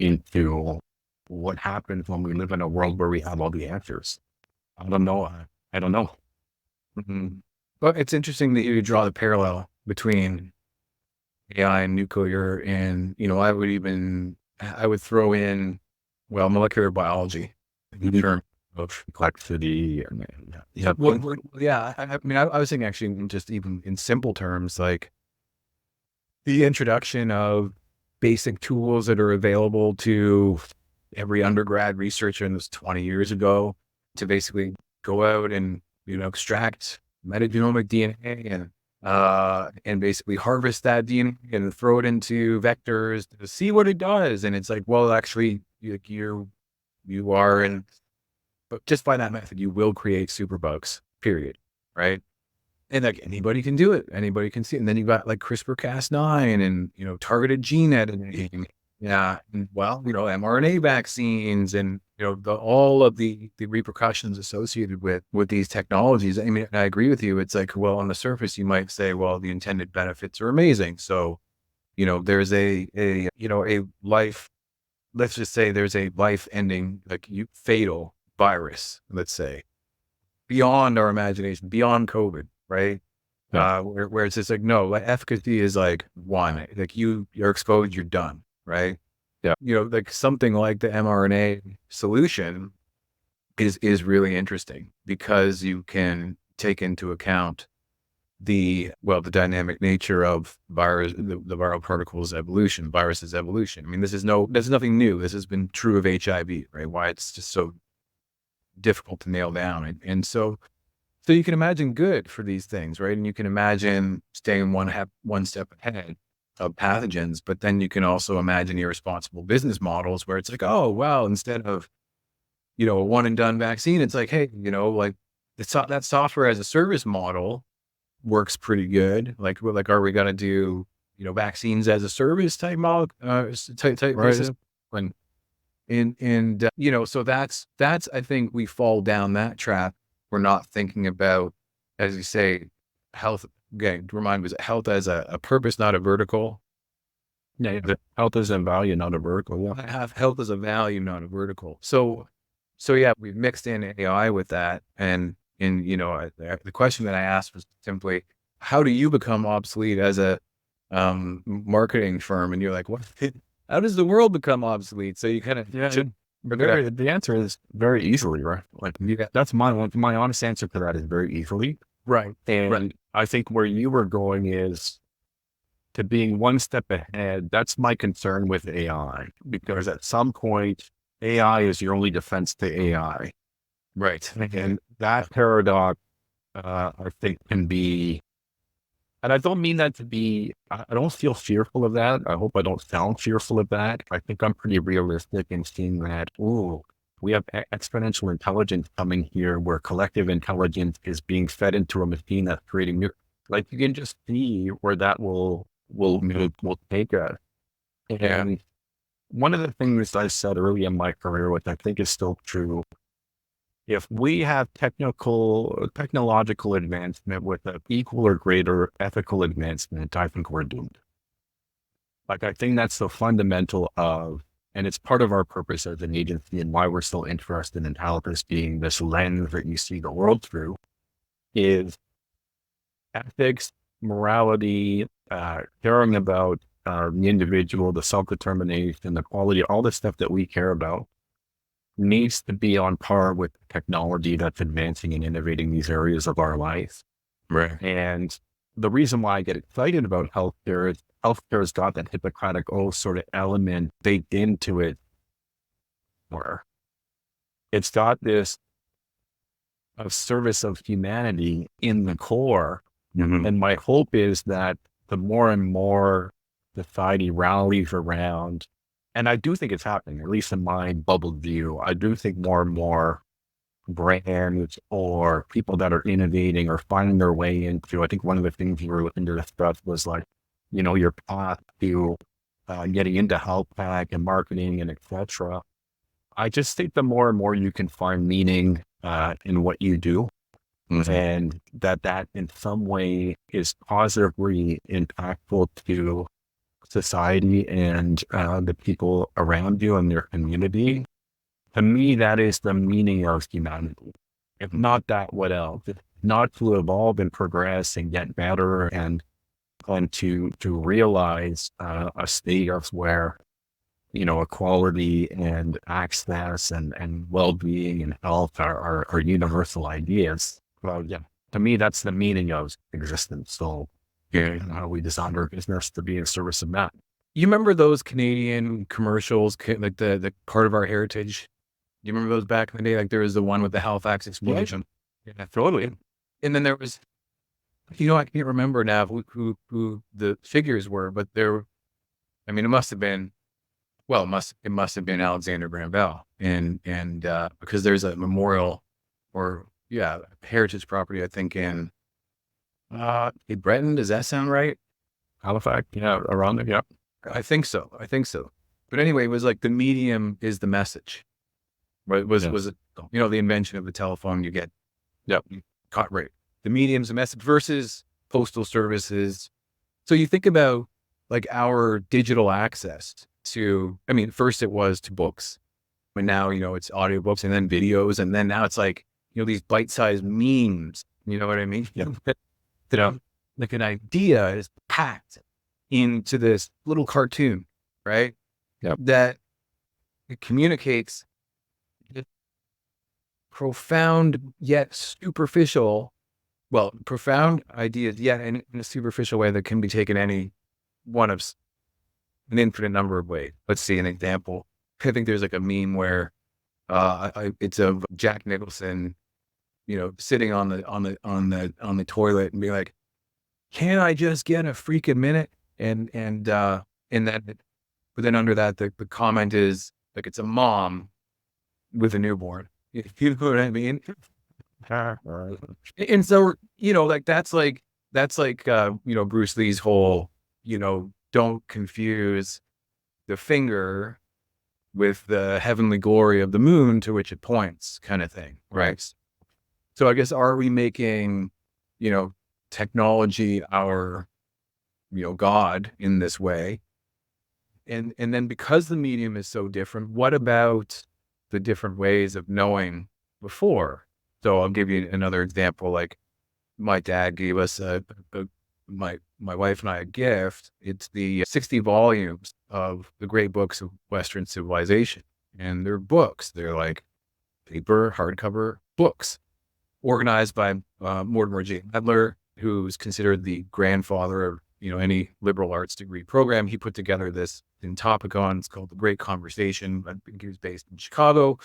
into what happens when we live in a world where we have all the answers. I don't know. I don't know. Mm-hmm. Well, it's interesting that you draw the parallel between AI and nuclear, and I would throw in, molecular biology in terms of Complexity. yeah. I was thinking actually just even in simple terms, like the introduction of basic tools that are available to every undergrad researcher in this 20 years ago to basically go out and extract metagenomic DNA and basically harvest that DNA and throw it into vectors to see what it does. And it's like, well, actually, you are, and but just by that method, you will create superbugs. Period. Right. And like anybody can do it. Anybody can see it. And then you've got like CRISPR-Cas9 and targeted gene editing. Yeah. And mRNA vaccines and, all of the repercussions associated with these technologies. I mean, I agree with you. It's like, well, on the surface, you might say, well, the intended benefits are amazing. So, there's a life, let's just say there's a life ending, fatal virus, let's say, beyond our imagination, beyond COVID, right? Yeah. Where it's just like, no, efficacy is like one, like you're exposed, you're done. Right. Yeah. Like something like the mRNA solution is really interesting because you can take into account the dynamic nature of the viral particles evolution, viruses evolution. I mean, this is nothing new. This has been true of HIV, right? Why it's just so difficult to nail down. And so you can imagine good for these things, right? And you can imagine staying one step ahead of pathogens, but then you can also imagine irresponsible business models where it's like, oh, well, instead of, a one and done vaccine, it's like, hey, like that software as a service model works pretty good. Like, are we going to do, vaccines as a service type model, type Right. basis? So that's, I think we fall down that trap. We're not thinking about, as you say, health. Again, remind me, health as a purpose, not a vertical. Yeah. Health is a value, not a vertical. Yeah. I have health as a value, not a vertical. So yeah, we've mixed in AI with that. And the question that I asked was simply, how do you become obsolete as a marketing firm? And you're like, what? How does the world become obsolete? So you kind of The answer is very easily, right? Like that's my honest answer to that is very easily. Right. And I think where you were going is to being one step ahead. That's my concern with AI, because at some point AI is your only defense to AI. Right. And that paradox, I think can be, and I don't mean that to be, I don't feel fearful of that. I hope I don't sound fearful of that. I think I'm pretty realistic in seeing that, we have exponential intelligence coming here where collective intelligence is being fed into a machine that's creating new, like you can just see where that will take us. And one of the things I said early in my career, which I think is still true, if we have technological advancement with an equal or greater ethical advancement, I think we're doomed. Like, I think that's the fundamental of, and it's part of our purpose as an agency and why we're so interested in health as being this lens that you see the world through, is ethics, morality, caring about the individual, the self-determination, the quality, all the stuff that we care about needs to be on par with technology that's advancing and innovating these areas of our life. Right. And the reason why I get excited about healthcare is healthcare has got that Hippocratic oath sort of element baked into it, where it's got this of service of humanity in the core. Mm-hmm. And my hope is that the more and more society rallies around, and I do think it's happening, at least in my bubbled view, I do think more and more brands or people that are innovating or finding their way into, I think one of the things we were looking to discuss was like, your path to getting into health tech and marketing and et cetera. I just think the more and more you can find meaning in what you do, Mm-hmm. and that in some way is positively impactful to society and the people around you and their community. To me, that is the meaning of humanity. If not that, what else? If not to evolve and progress and get better and to realize a state of where, equality and access and well-being and health are universal ideas. Well, yeah, to me, that's the meaning of existence. So how we design our business to be in service of that. You remember those Canadian commercials, like the part of our heritage? Do you remember those back in the day? Like there was the one with the Halifax explosion. Yeah, totally. And then there was, I can't remember now who the figures were, but it must have been, it must have been Alexander Graham Bell. And because there's a memorial or heritage property, I think in Breton. Does that sound right? Halifax, yeah, around it, yeah. I think so. But anyway, it was like the medium is the message. Right? Was it, the invention of the telephone, you get caught right. The medium's the message versus postal services. So you think about like our digital access to, first it was to books, but now, it's audiobooks and then videos. And then now it's like, these bite-sized memes, you know what I mean? Yeah. Like an idea is packed into this little cartoon, right? Yep. That it communicates profound yet superficial Well, profound ideas, yeah, in a superficial way that can be taken any one of an infinite number of ways. Let's see an example. I think there's like a meme where it's of Jack Nicholson, sitting on the toilet and be like, "Can I just get a freaking minute?" And then, but then under that, the comment is like it's a mom with a newborn. You know what I mean? And so, like that's like Bruce Lee's whole, don't confuse the finger with the heavenly glory of the moon to which it points, kind of thing, right? So I guess, are we making, technology our, God in this way? And then because the medium is so different, what about the different ways of knowing before? So I'll give you another example. Like my dad gave us my wife and I a gift. It's the 60 volumes of the great books of Western civilization. And they're books. They're like paper, hardcover books organized by Mortimer J. Adler, who's considered the grandfather of, any liberal arts degree program. He put together this in Topicon. It's called The Great Conversation. I think he was based in Chicago.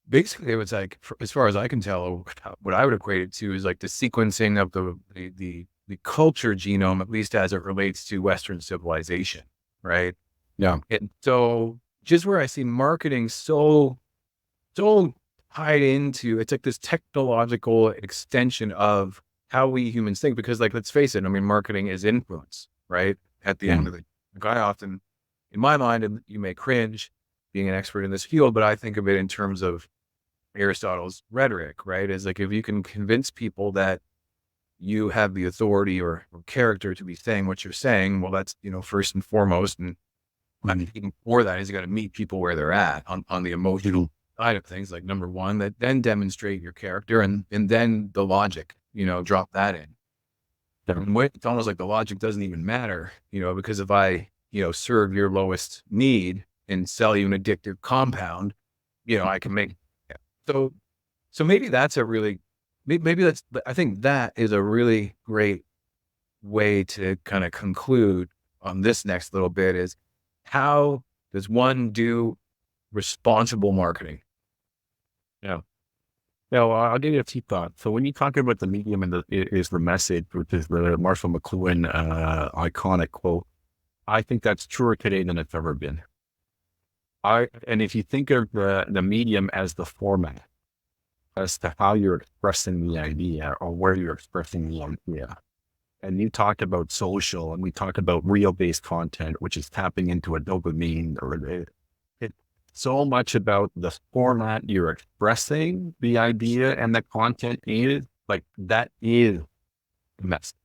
Basically, it was like, as far as I can tell, what I would equate it to is like the sequencing of the culture genome, at least as it relates to Western civilization, right? Yeah. And so just where I see marketing so tied into, it's like this technological extension of how we humans think, because like, let's face it, I mean, marketing is influence, right? At the end of it, like I often, in my mind, and you may cringe being an expert in this field, but I think of it in terms of Aristotle's rhetoric, right? Is like, if you can convince people that you have the authority or character to be saying what you're saying, well, that's, first and foremost. And even for that is you got to meet people where they're at on the emotional side of things, like number one, that then demonstrate your character, and then the logic, drop that in. And it's almost like the logic doesn't even matter, because if I, serve your lowest need and sell you an addictive compound, I can make, so maybe that's I think that is a really great way to kind of conclude on this next little bit is, how does one do responsible marketing? Yeah. Now, I'll give you a few thoughts. So when you talk about the medium and is the message, which is the Marshall McLuhan iconic quote, I think that's truer today than it's ever been. And if you think of the medium as the format, as to how you're expressing the idea or where you're expressing the idea, and you talked about social, and we talked about reel-based content, which is tapping into a dopamine, or it's so much about the format you're expressing the idea, and the content is like, that is the message.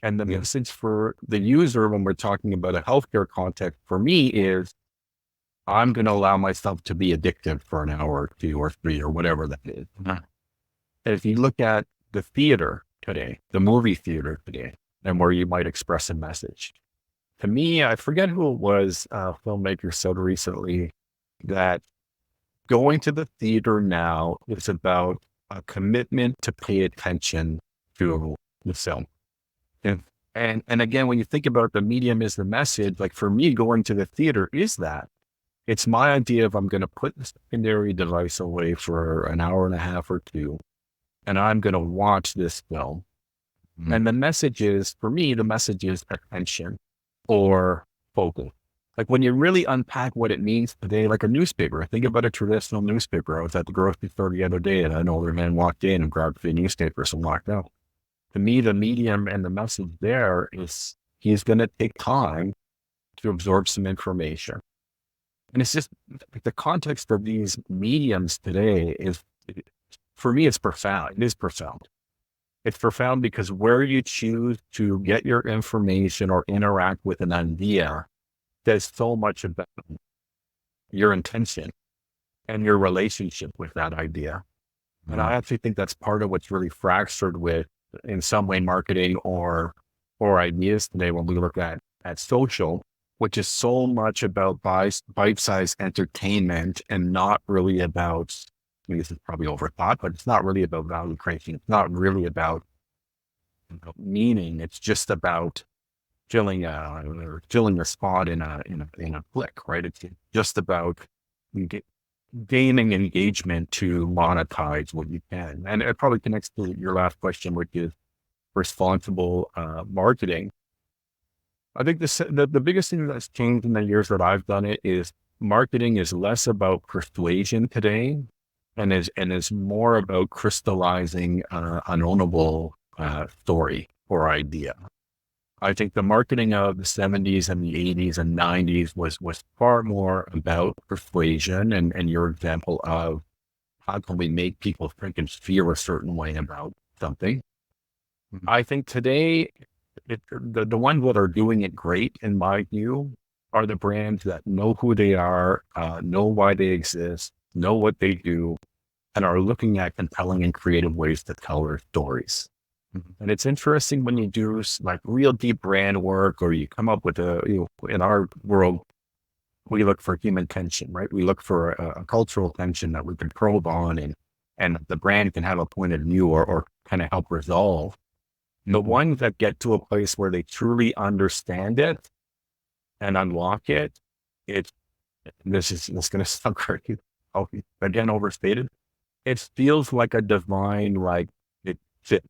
And the message for the user, when we're talking about a healthcare context, for me is, I'm going to allow myself to be addicted for an hour or 2 or 3 or whatever that is. And if you look at the theater today, the movie theater today, and where you might express a message, to me, I forget who it was, a filmmaker said recently that going to the theater now is about a commitment to pay attention to the film. And again, when you think about the medium is the message, like for me, going to the theater is that. It's my idea of, I'm going to put the secondary device away for an hour and a half or 2, and I'm going to watch this film. And the message is, for me, the message is attention or focus. Like when you really unpack what it means today, like a newspaper, think about a traditional newspaper. I was at the grocery store the other day, and an older man walked in and grabbed the newspapers and walked out. To me, the medium and the message there is, he's going to take time to absorb some information. And it's just like, the context of these mediums today is, for me, it's profound. It is profound. It's profound because where you choose to get your information or interact with an idea, there's so much about your intention and your relationship with that idea. And I actually think that's part of what's really fractured with, in some way, marketing or ideas today when we look at social, which is so much about bite-sized entertainment and not really about this is probably overthought, but it's not really about value creation. It's not really about meaning. It's just about filling a spot in a click, right? It's just about gaining engagement to monetize what you can. And it probably connects to your last question, which is responsible marketing. I think the biggest thing that's changed in the years that I've done it is marketing is less about persuasion today and is more about crystallizing an ownable story or idea. I think the marketing of the 70s and the 80s and 90s was far more about persuasion and your example of how can we make people think and feel a certain way about something. I think today, the ones that are doing it great, in my view, are the brands that know who they are, know why they exist, know what they do, and are looking at compelling and creative ways to tell their stories. And it's interesting when you do like real deep brand work, or you come up with in our world, we look for human tension, right? We look for a cultural tension that we can probe on and the brand can have a point of view or kind of help resolve. The ones that get to a place where they truly understand it and unlock it, this is going to sound crazy, again, overstated. It feels like a divine, like it fit.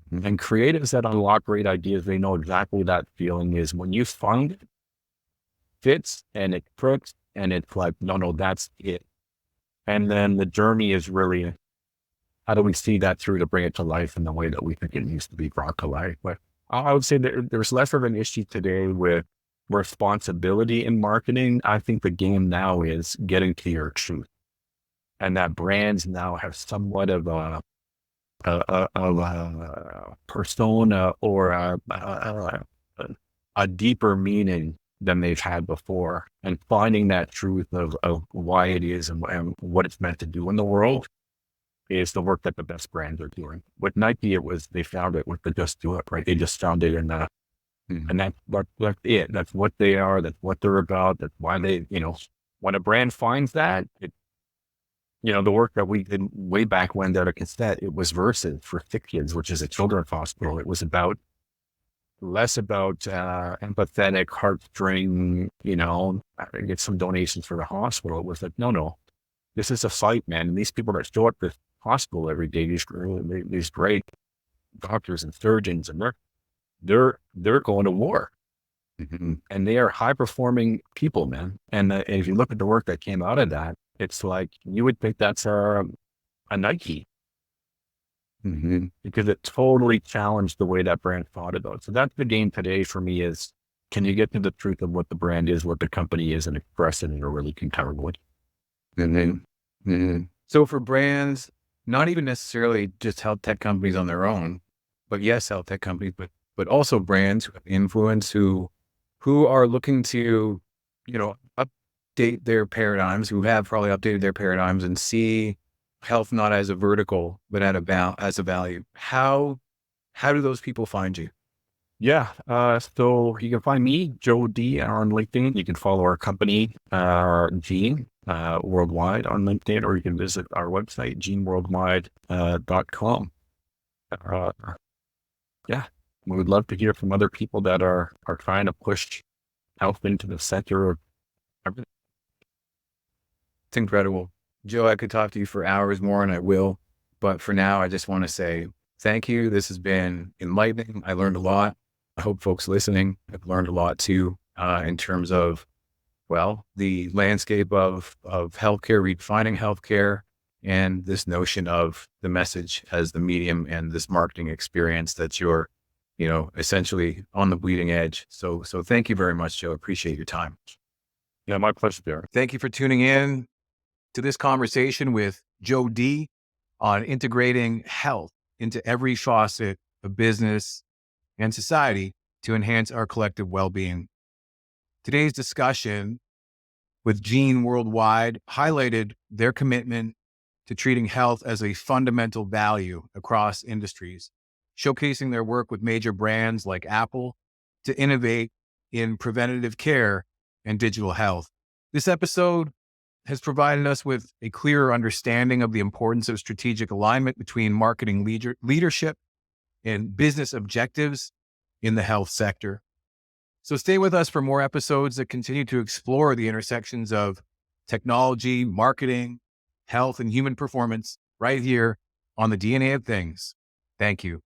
And creatives that unlock great ideas, they know exactly that feeling is when you find it fits and it clicks and it's like, no, that's it. And then the journey is really, how do we see that through to bring it to life in the way that we think it needs to be brought to life? But I would say that there's less of an issue today with responsibility in marketing. I think the game now is getting to your truth, and that brands now have somewhat of a persona or a deeper meaning than they've had before, and finding that truth of why it is and what it's meant to do in the world is the work that the best brands are doing. With Nike, they found it with the Just Do It, right? They just found it and that's it. That's what they are. That's what they're about. That's why they, when a brand finds that, the work that we did way back when at a cassette, it was Versus for Thick Kids, which is a children's hospital. It was less about empathetic, heartstring, get some donations for the hospital. It was like, no, this is a fight, man. And these people that show up at the hospital every day, these great doctors and surgeons, and they're going to war. And they are high performing people, man. And if you look at the work that came out of that, it's like, you would think that's a Nike. Because it totally challenged the way that brand thought about it. So that's the game today for me is, can you get to the truth of what the brand is, what the company is, and express it in a really compelling way? So for brands, not even necessarily just health tech companies on their own, but yes, health tech companies, but also brands who have influence, who are looking to, update their paradigms, who have probably updated their paradigms and see health not as a vertical, but as a value. How do those people find you? Yeah. So you can find me, Joe Dee, on LinkedIn. You can follow our company, Gene, worldwide on LinkedIn, or you can visit our website, geneworldwide.com. Yeah. We would love to hear from other people that are trying to push health into the center of everything. It's incredible. Joe, I could talk to you for hours more, and I will. But for now, I just want to say thank you. This has been enlightening. I learned a lot. I hope folks listening have learned a lot too, in terms of, the landscape of healthcare, redefining healthcare, and this notion of the message as the medium and this marketing experience that you're, essentially on the bleeding edge. So thank you very much, Joe. Appreciate your time. Yeah, my pleasure, Derek. Thank you for tuning in to this conversation with Joe Dee on integrating health into every facet of business and society to enhance our collective well-being. Today's discussion with Gene Worldwide highlighted their commitment to treating health as a fundamental value across industries, showcasing their work with major brands like Apple to innovate in preventative care and digital health. This episode has provided us with a clearer understanding of the importance of strategic alignment between marketing leadership and business objectives in the health sector. So stay with us for more episodes that continue to explore the intersections of technology, marketing, health, and human performance right here on the DNA of Things. Thank you.